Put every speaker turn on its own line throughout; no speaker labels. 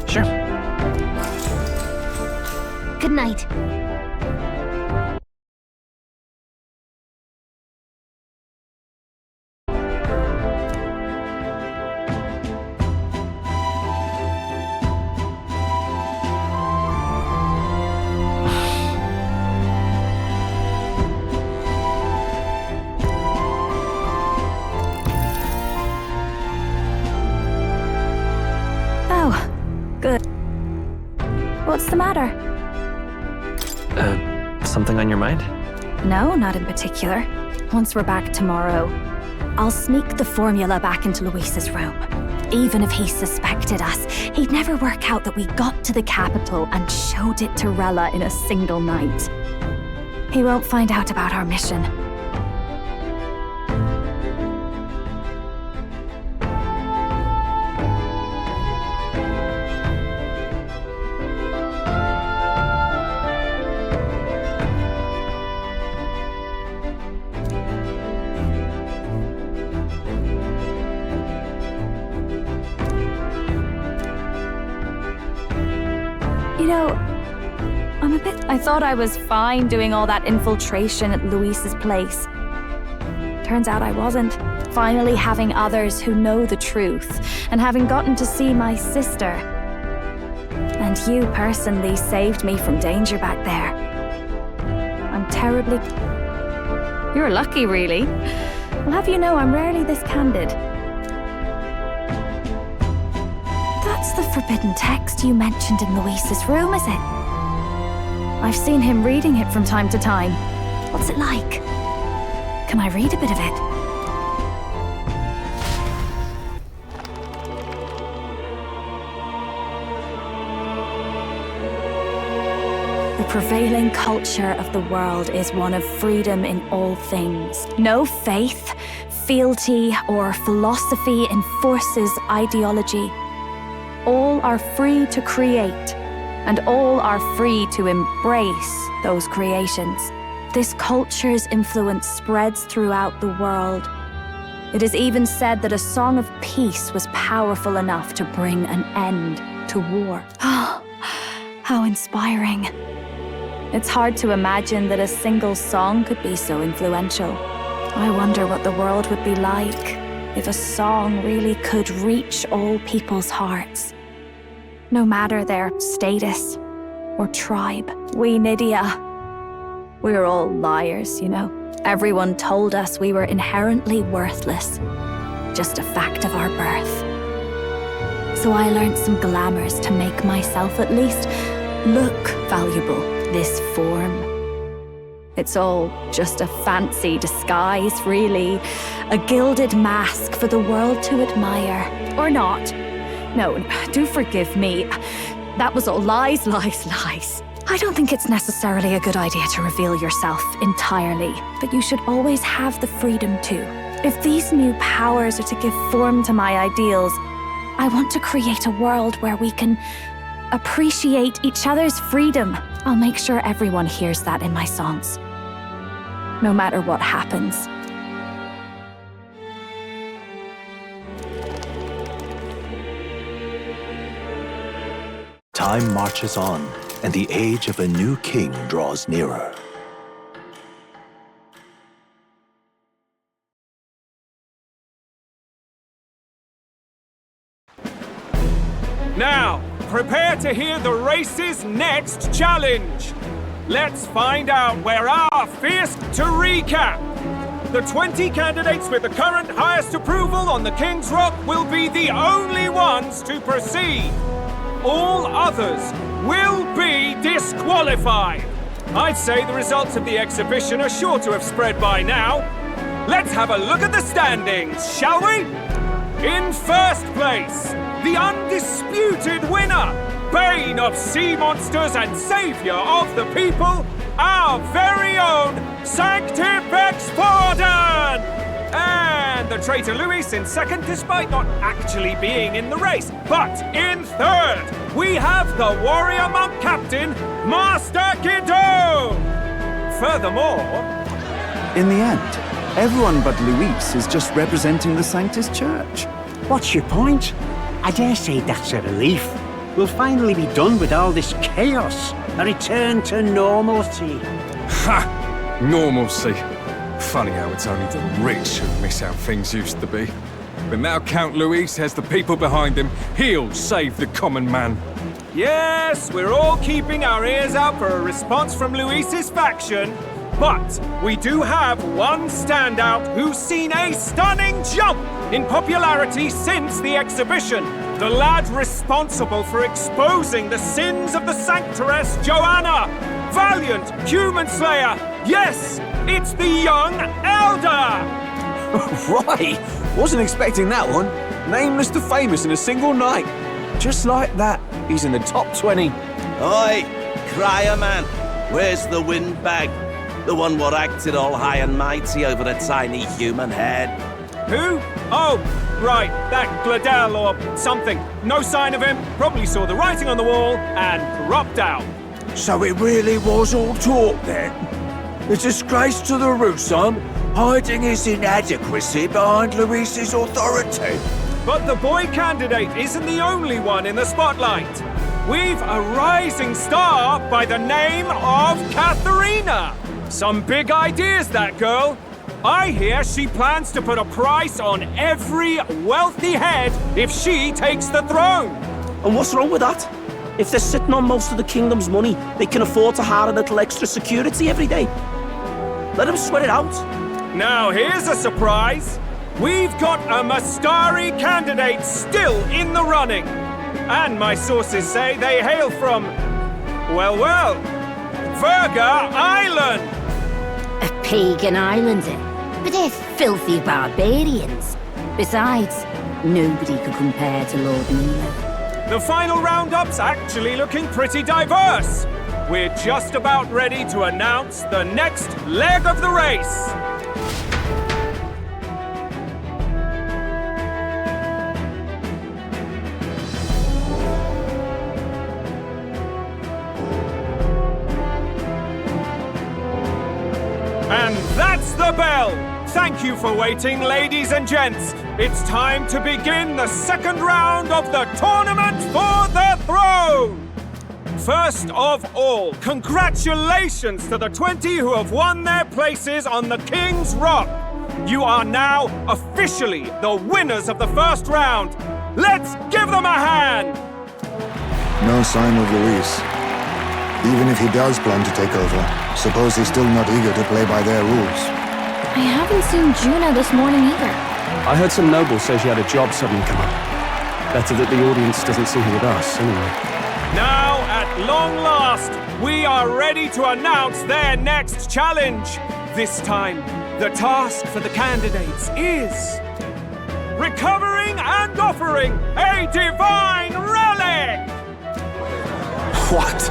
Sure.
Good night.
Oh, good. What's the matter?
Something on your mind?
No, not in particular. Once we're back tomorrow, I'll sneak the formula back into Luis's room. Even if he suspected us, he'd never work out that we got to the capital and showed it to Rella in a single night. He won't find out about our mission. You know, I thought I was fine doing all that infiltration at Luis's place. Turns out I wasn't. Finally having others who know the truth, and having gotten to see my sister. And you personally saved me from danger back there. I'm terribly... You're lucky, really. I'll have you know I'm rarely this candid. That's the forbidden text you mentioned in Luis's room, is it? I've seen him reading it from time to time. What's it like? Can I read a bit of it? The prevailing culture of the world is one of freedom in all things. No faith, fealty, or philosophy enforces ideology. All are free to create, and all are free to embrace those creations. This culture's influence spreads throughout the world. It is even said that a song of peace was powerful enough to bring an end to war. Oh, how inspiring. It's hard to imagine that a single song could be so influential. I wonder what the world would be like if a song really could reach all people's hearts. No matter their status or tribe. We Nydia, we're all liars, you know. Everyone told us we were inherently worthless, just a fact of our birth. So I learned some glamours to make myself at least look valuable. This form. It's all just a fancy disguise, really. A gilded mask for the world to admire. Or not. No, do forgive me. That was all lies, lies, lies. I don't think it's necessarily a good idea to reveal yourself entirely, but you should always have the freedom to. If these new powers are to give form to my ideals, I want to create a world where we can appreciate each other's freedom. I'll make sure everyone hears that in my songs, no matter what happens.
Time marches on, and the age of a new king draws nearer.
Now, prepare to hear the race's next challenge. Let's find out where our fierce to recap. The 20 candidates with the current highest approval on the King's Rock will be the only ones to proceed. All others will be disqualified. I'd say the results of the exhibition are sure to have spread by now. Let's have a look at the standings, shall we? In first place, the undisputed winner, bane of sea monsters and savior of the people, our very own Sanctifex Pardon! And the traitor Luis in second, despite not actually being in the race. But in third, we have the warrior monk captain, Master Guidon! Furthermore...
In the end, everyone but Luis is just representing the Sanctus Church.
What's your point? I dare say that's a relief.
we'll finally be done with all this chaos. A return to normalcy.
Ha! Normalcy. Funny how it's only the rich who miss how things used to be. But now Count Luis has the people behind him. He'll save the common man.
Yes, we're all keeping our ears out for a response from Luis's faction. But we do have one standout who's seen a stunning jump in popularity since the exhibition. The lad responsible for exposing the sins of the Sanctress Joanna. Valiant human slayer. Yes, it's the young Elder.
Right! Wasn't expecting that one. Nameless to famous in a single night. Just like that, he's in the top 20.
Oi, crier man, where's the windbag? The one what acted all high and mighty over a tiny human head.
Who? Oh, right, that Gladel or something. No sign of him, probably saw the writing on the wall and dropped out.
So it really was all talk then? A disgrace to the Russon, hiding his inadequacy behind Luis's authority.
But the boy candidate isn't the only one in the spotlight. We've a rising star by the name of Katharina. Some big ideas, that girl. I hear she plans to put a price on every wealthy head if she takes the throne.
And what's wrong with that? If they're sitting on most of the kingdom's money, they can afford to hire a little extra security every day. Let them sweat it out.
Now here's a surprise. We've got a Mastari candidate still in the running. And my sources say they hail from, well, Verga Island.
A pagan island, but they're filthy barbarians. Besides, nobody could compare to Lord Nemo.
The final roundup's actually looking pretty diverse. We're just about ready to announce the next leg of the race. And that's the bell! Thank you for waiting, ladies and gents. It's time to begin the second round of the Tournament for the Throne! First of all, congratulations to the 20 who have won their places on the King's Rock. You are now officially the winners of the first round. Let's give them a hand!
No sign of Luis. Even if he does plan to take over, suppose he's still not eager to play by their rules.
I haven't seen Juna this morning either.
I heard some nobles say she had a job suddenly come up. Better that the audience doesn't see her with us, anyway.
Now, at long last, we are ready to announce their next challenge. This time, the task for the candidates is recovering and offering a divine relic!
What?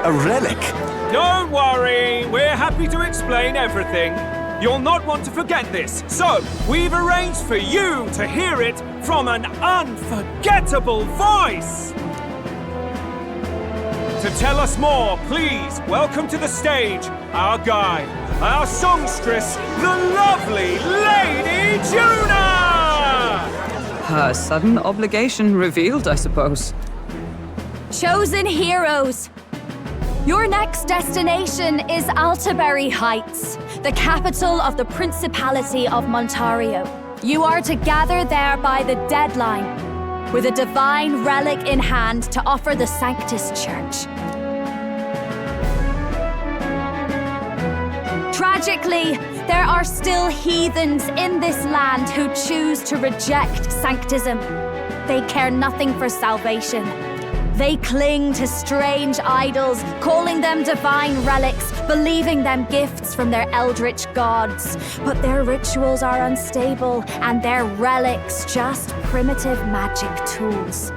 A relic?
Don't worry, we're happy to explain everything. You'll not want to forget this, so we've arranged for you to hear it from an unforgettable voice. To tell us more, please welcome to the stage our guide, our songstress, the lovely Lady Juna!
Her sudden obligation revealed, I suppose.
Chosen heroes! Your next destination is Altaberry Heights, the capital of the Principality of Montario. You are to gather there by the deadline, with a divine relic in hand to offer the Sanctus Church. Tragically, there are still heathens in this land who choose to reject sanctism. They care nothing for salvation. They cling to strange idols, calling them divine relics, believing them gifts from their eldritch gods. But their rituals are unstable, and their relics just primitive magic tools.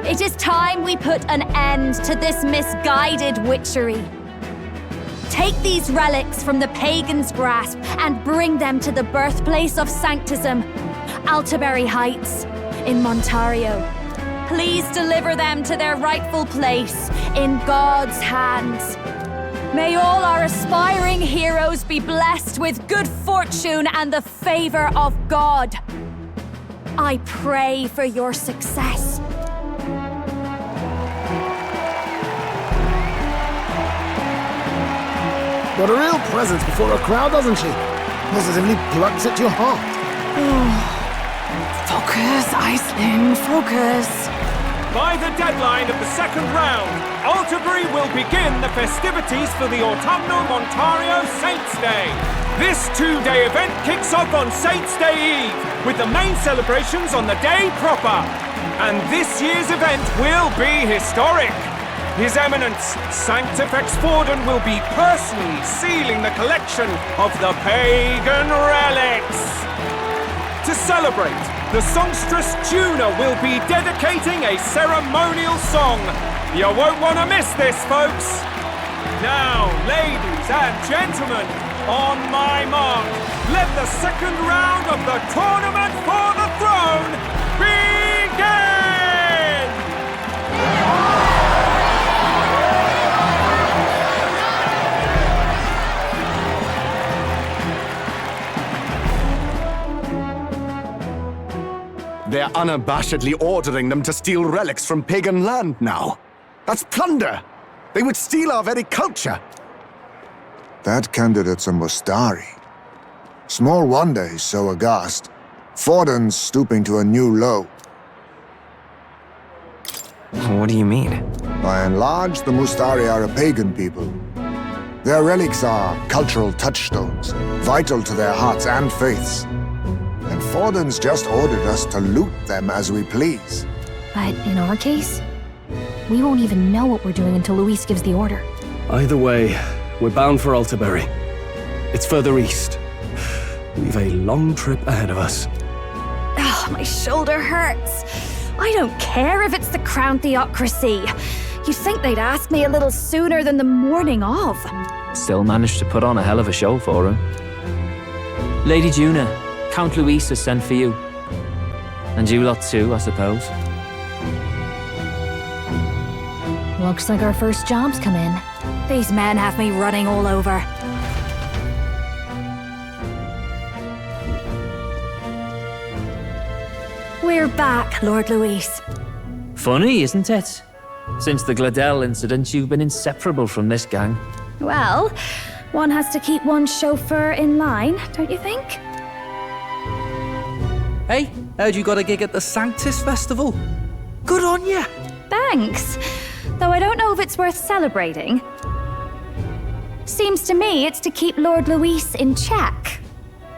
It is time we put an end to this misguided witchery. Take these relics from the pagan's grasp and bring them to the birthplace of sanctism, Altaberry Heights in Montario. Please deliver them to their rightful place in God's hands. May all our aspiring heroes be blessed with good fortune and the favor of God. I pray for your success.
Got a real presence before a crowd, doesn't she? Positively plucks at your heart.
Focus, Aisling, focus.
By the deadline of the second round, Alterbury will begin the festivities for the autumnal Montario Saints' Day. This two-day event kicks off on Saints' Day Eve, with the main celebrations on the day proper. And this year's event will be historic. His Eminence, Sanctifex Forden, will be personally sealing the collection of the pagan relics. To celebrate, the songstress Juna will be dedicating a ceremonial song. You won't want to miss this, folks. Now, ladies and gentlemen, on my mark, let the second round of the Tournament for the Throne begin!
They're unabashedly ordering them to steal relics from pagan land now. That's plunder! They would steal our very culture!
That candidate's a Mustari. Small wonder he's so aghast. Forden's stooping to a new low.
What do you mean?
By and large, the Mustari are a pagan people. Their relics are cultural touchstones, vital to their hearts and faiths. And Forden's just ordered us to loot them as we please.
But in our case, we won't even know what we're doing until Luis gives the order.
Either way, we're bound for Alterbury. It's further east. We've a long trip ahead of us.
Oh, my shoulder hurts. I don't care if it's the Crown Theocracy. You'd think they'd ask me a little sooner than the morning of.
Still managed to put on a hell of a show for him. Lady Juna, Count Luis has sent for you. And you lot too, I suppose.
Looks like our first job's come in. These men have me running all over. We're back, Lord Luis.
Funny, isn't it? Since the Gladel incident, you've been inseparable from this gang.
Well, one has to keep one's chauffeur in line, don't you think?
Hey, heard you got a gig at the Sanctus Festival. Good on ya!
Thanks. Though I don't know if it's worth celebrating. Seems to me it's to keep Lord Luis in check.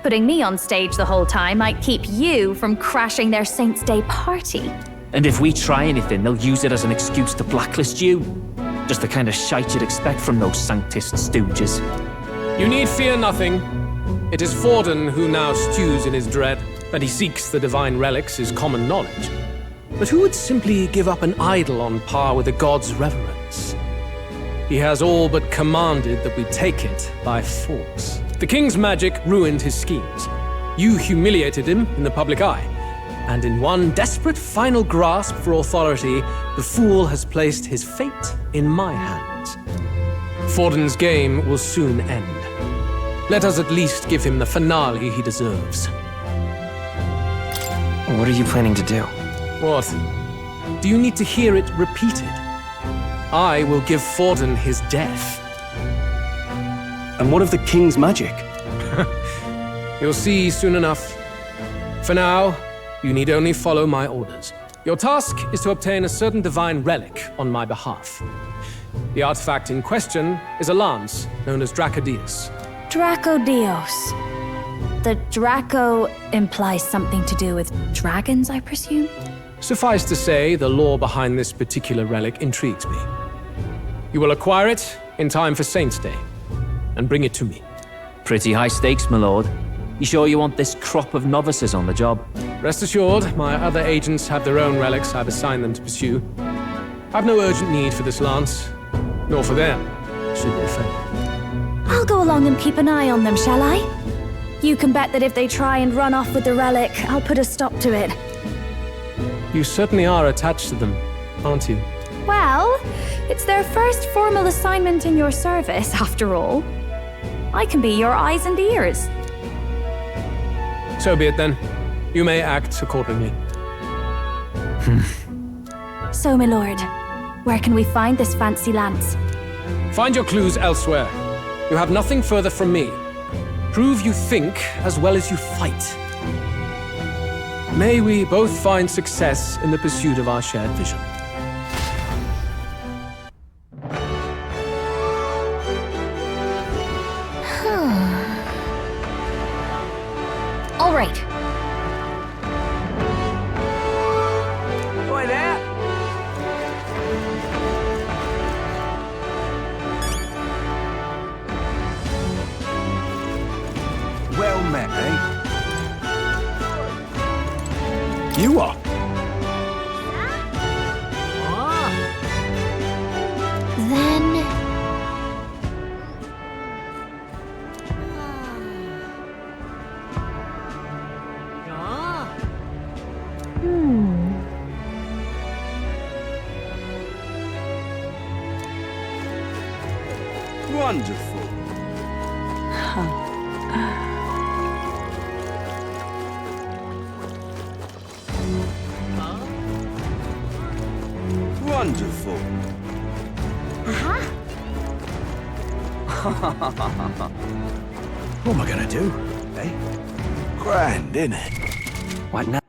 Putting me on stage the whole time might keep you from crashing their Saints' Day party.
And if we try anything, they'll use it as an excuse to blacklist you. Just the kind of shite you'd expect from those Sanctist stooges.
You need fear nothing. It is Forden who now stews in his dread. That he seeks the divine relics is common knowledge. But who would simply give up an idol on par with a god's reverence? He has all but commanded that we take it by force. The king's magic ruined his schemes. You humiliated him in the public eye. And in one desperate final grasp for authority, the fool has placed his fate in my hands. Forden's game will soon end. Let us at least give him the finale he deserves.
What are you planning to do?
What? Do you need to hear it repeated? I will give Forden his death.
And what of the king's magic?
You'll see soon enough. For now, you need only follow my orders. Your task is to obtain a certain divine relic on my behalf. The artifact in question is a lance known as Dracodius.
Dracodios. The Draco implies something to do with dragons, I presume?
Suffice to say, the lore behind this particular relic intrigues me. You will acquire it in time for Saints' Day, and bring it to me.
Pretty high stakes, my lord. You sure you want this crop of novices on the job?
Rest assured, my other agents have their own relics I've assigned them to pursue. I've no urgent need for this lance, nor for them, should they fail.
I'll go along and keep an eye on them, shall I? You can bet that if they try and run off with the relic, I'll put a stop to it.
You certainly are attached to them, aren't you?
Well, it's their first formal assignment in your service, after all. I can be your eyes and ears.
So be it then. You may act accordingly.
So, my lord, where can we find this fancy lance?
Find your clues elsewhere. You have nothing further from me. Prove you think as well as you fight. May we both find success in the pursuit of our shared vision.
All right.
Oi there! Well met, eh?
You are.
Then...
Wonderful. Wonderful.
What am I gonna do, eh? Grand, innit?
What now?